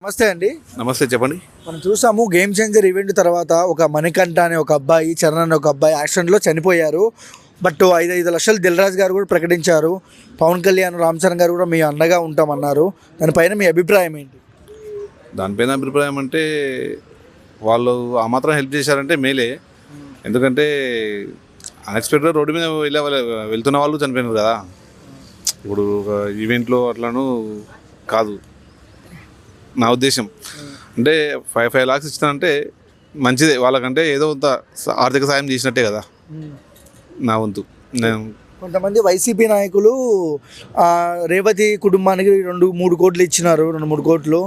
నమస్తే అండి. నమస్తే చెప్పండి. మనం చూసాము గేమ్ చేంజర్ ఈవెంట్ తర్వాత ఒక మణికంఠ అనే ఒక అబ్బాయి, చరణ్ అనే ఒక అబ్బాయి యాక్సిడెంట్లో చనిపోయారు. బట్ 5 లక్షలు దిల్ రాజు గారు కూడా ప్రకటించారు. పవన్ కళ్యాణ్, రామ్ చరణ్ గారు కూడా మీ అండగా ఉంటామన్నారు. దానిపైన మీ అభిప్రాయం ఏంటి? దానిపైన అభిప్రాయం అంటే వాళ్ళు ఆ మాత్రం హెల్ప్ చేశారంటే మేలే. ఎందుకంటే అన్ఎక్స్పెక్టెడ్ రోడ్డు మీద వెళ్తున్న వాళ్ళు చనిపోయినారు కదా. ఇప్పుడు ఒక ఈవెంట్లో అట్లాను కాదు నా ఉద్దేశం. అంటే 5 lakhs ఇచ్చినంటే మంచిదే వాళ్ళకంటే, ఏదో కొంత ఆర్థిక సాయం చేసినట్టే కదా నా వంతు. నేను కొంతమంది వైసీపీ నాయకులు రేవతి కుటుంబానికి 2-3 కోట్లు ఇచ్చినారు, 2-3 కోట్లు.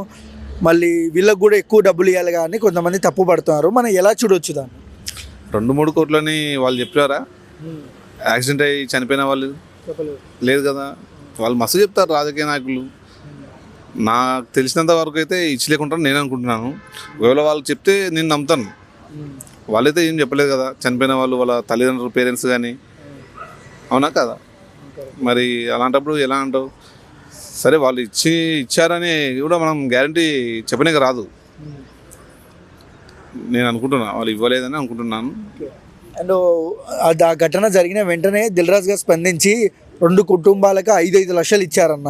మళ్ళీ వీళ్ళకి కూడా ఎక్కువ డబ్బులు ఇవ్వాలి కానీ కొంతమంది తప్పు పడుతున్నారు. మనం ఎలా చూడొచ్చు దాన్ని? 2-3 కోట్లని వాళ్ళు చెప్పారా? యాక్సిడెంట్ అయ్యి చనిపోయిన వాళ్ళు లేదు కదా. వాళ్ళు మస్తు చెప్తారు రాజకీయ నాయకులు. నాకు తెలిసినంత వరకు అయితే ఇచ్చలేకుంటాను నేను అనుకుంటున్నాను. ఒకవేళ వాళ్ళు చెప్తే నేను నమ్ముతాను. వాళ్ళైతే ఏం చెప్పలేదు కదా చనిపోయిన వాళ్ళు, వాళ్ళ తల్లిదండ్రులు, పేరెంట్స్ కానీ. అవునా కదా? మరి అలాంటప్పుడు ఎలా అంటావు? సరే వాళ్ళు ఇచ్చారని కూడా మనం గ్యారంటీ చెప్పనీకి రాదు. నేను అనుకుంటున్నాను వాళ్ళు ఇవ్వలేదని అనుకుంటున్నాను. అండ్ ఆ ఘటన జరిగిన వెంటనే దిల్ రాజు గారు స్పందించి 2 కుటుంబాలకు 5 లక్షలు ఇచ్చారన్న.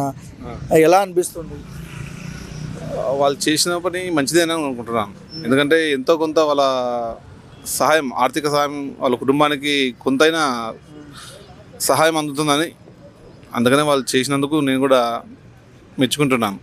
ఎలా అనిపిస్తుంది? వాళ్ళు చేసిన పని మంచిదేనని అనుకుంటున్నాను. ఎందుకంటే ఎంతో కొంత వాళ్ళ సహాయం, ఆర్థిక సహాయం వాళ్ళ కుటుంబానికి కొంతైనా సహాయం అందుతుందని, అందుకనే వాళ్ళు చేసినందుకు నేను కూడా మెచ్చుకుంటున్నాను.